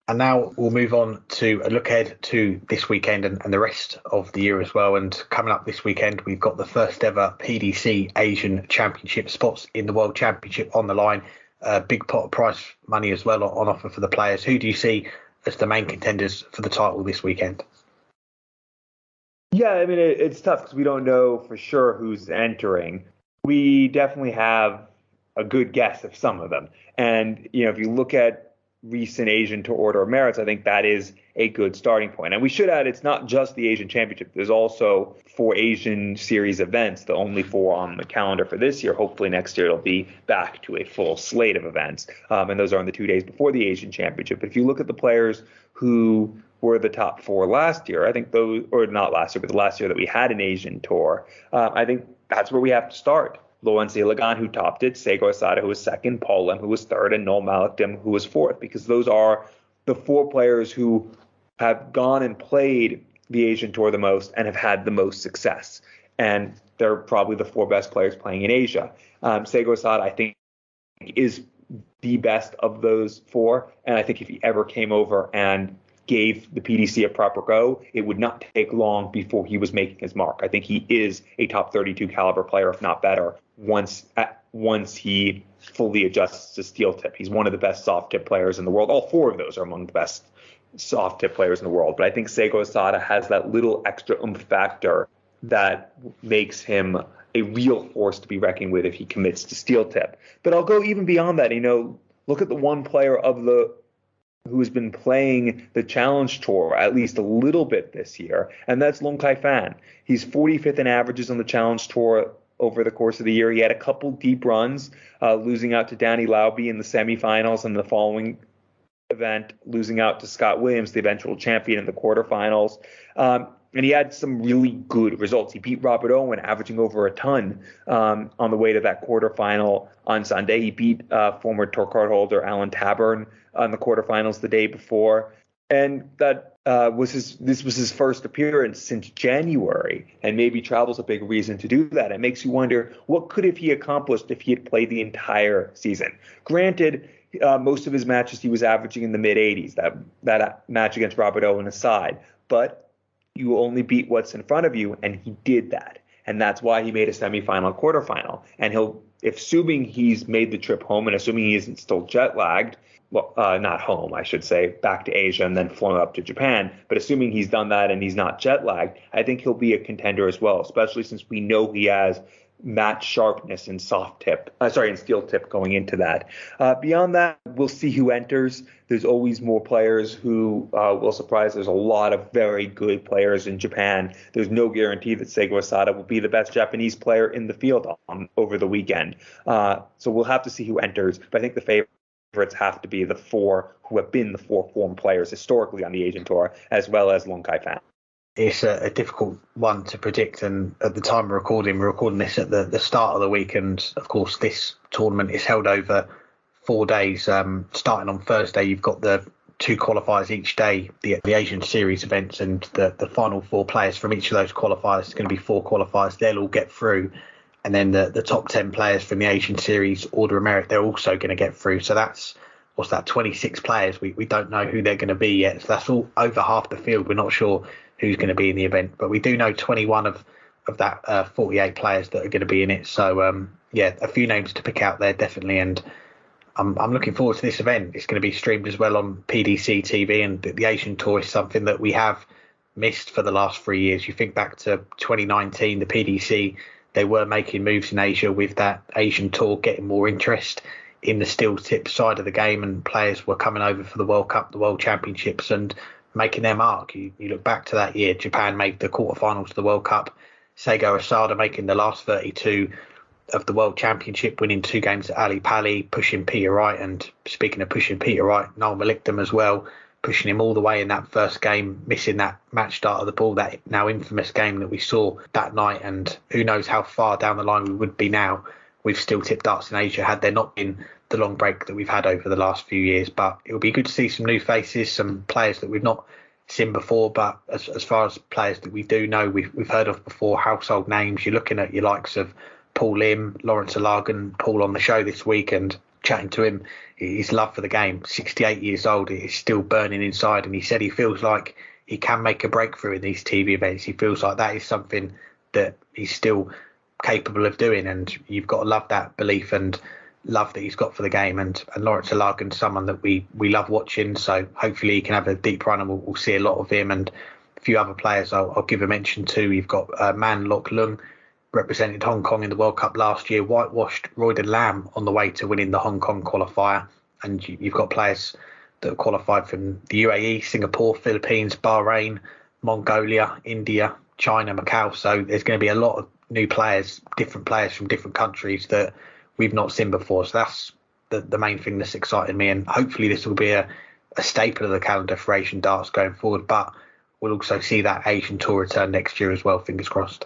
And now we'll move on to a look ahead to this weekend and the rest of the year as well. And coming up this weekend, we've got the first ever PDC Asian Championship spots in the World Championship on the line. A big pot of prize money as well on offer for the players. Who do you see as the main contenders for the title this weekend? Yeah, I mean, it's tough because we don't know for sure who's entering. We definitely have a good guess of some of them. And, if you look at recent Asian Tour Order of Merits, I think that is a good starting point. And we should add, it's not just the Asian Championship. There's also 4 Asian Series events, the only 4 on the calendar for this year. Hopefully next year it'll be back to a full slate of events. And those are on the 2 days before the Asian Championship. But if you look at the players who were the top 4 last year, I think those, or not last year, but the last year that we had an Asian Tour, I think that's where we have to start. Lawrence Ilagan, who topped it, Seigo Asada, who was second, Paul Lim, who was third, and Noel Malikdem, who was fourth, because those are the 4 players who have gone and played the Asian Tour the most and have had the most success. And they're probably the 4 best players playing in Asia. Seigo Asada, I think, is the best of those 4. And I think if he ever came over and gave the PDC a proper go, it would not take long before he was making his mark. I think he is a top 32 caliber player, if not better, once he fully adjusts to steel tip. He's one of the best soft tip players in the world. All 4 of those are among the best soft tip players in the world. But I think Seigo Asada has that little extra oomph factor that makes him a real force to be reckoned with if he commits to steel tip. But I'll go even beyond that. Look at the one player who has been playing the Challenge Tour at least a little bit this year, and that's Long Kai Fan. He's 45th in averages on the Challenge Tour over the course of the year. He had a couple deep runs, losing out to Danny Lauby in the semifinals, and the following event losing out to Scott Williams, the eventual champion, in the quarterfinals. And he had some really good results. He beat Robert Owen, averaging over a ton on the way to that quarterfinal on Sunday. He beat former tour card holder Alan Taburn on the quarterfinals the day before. And that was his first appearance since January. And maybe travel's a big reason to do that. It makes you wonder, what could have he accomplished if he had played the entire season? Granted, most of his matches he was averaging in the mid-80s, that match against Robert Owen aside. But you only beat what's in front of you, and he did that. And that's why he made a semifinal, quarterfinal. And assuming he's made the trip home and assuming he isn't still jet lagged, well, not home, I should say, back to Asia and then flown up to Japan. But assuming he's done that and he's not jet lagged, I think he'll be a contender as well, especially since we know he has match sharpness in steel tip going into that. Beyond that, we'll see who enters. There's always more players who will surprise. There's a lot of very good players in Japan. There's no guarantee that Seigo Asada will be the best Japanese player in the field over the weekend. So we'll have to see who enters. But I think the favorites have to be the 4 who have been the 4 form players historically on the Asian Tour, as well as Long Kai Fan. It's a difficult one to predict, and at the time we're recording this at the start of the week, and of course this tournament is held over 4 days. Starting on Thursday, you've got the 2 qualifiers each day, the Asian Series events, and the final 4 players from each of those qualifiers. It's going to be 4 qualifiers. They'll all get through, and then the top 10 players from the Asian Series Order of Merit, they're also going to get through. So that's 26 players. We don't know who they're going to be yet. So that's all over half the field. We're not sure who's going to be in the event, but we do know 21 of that 48 players that are going to be in it. So a few names to pick out there, definitely. And I'm looking forward to this event. It's going to be streamed as well on PDC TV, and the Asian Tour is something that we have missed for the last 3 years. You think back to 2019, the PDC, they were making moves in Asia with that Asian Tour, getting more interest in the steel tip side of the game, and players were coming over for the World Cup, the World Championships, and making their mark. You look back to that year, Japan made the quarterfinals of the World Cup, Seigo Asada making the last 32 of the World Championship, winning 2 games at Ali Pali, pushing Peter Wright, and speaking of pushing Peter Wright, Noel Malikdem as well, pushing him all the way in that first game, missing that match start of the ball, that now infamous game that we saw that night. And who knows how far down the line we would be now with steel tip darts in Asia had there not been the long break that we've had over the last few years. But it will be good to see some new faces, some players that we've not seen before, but as far as players that we do know, we've heard of before, household names. You're looking at your likes of Paul Lim, Lawrence Ilagan, Paul on the show this week, and chatting to him, his love for the game, 68 years old, is still burning inside. And he said he feels like he can make a breakthrough in these TV events. He feels like that is something that he's still capable of doing. And you've got to love that belief and love that he's got for the game. And Lawrence Alagan's someone that we love watching. So hopefully he can have a deep run and we'll see a lot of him. And a few other players I'll give a mention to. You've got Man Lok Lung, represented Hong Kong in the World Cup last year, whitewashed Royden Lam on the way to winning the Hong Kong qualifier. And you've got players that have qualified from the UAE, Singapore, Philippines, Bahrain, Mongolia, India, China, Macau. So there's going to be a lot of new players, different players from different countries that we've not seen before. So that's the main thing that's exciting me. And hopefully this will be a staple of the calendar for Asian darts going forward. But we'll also see that Asian tour return next year as well, fingers crossed.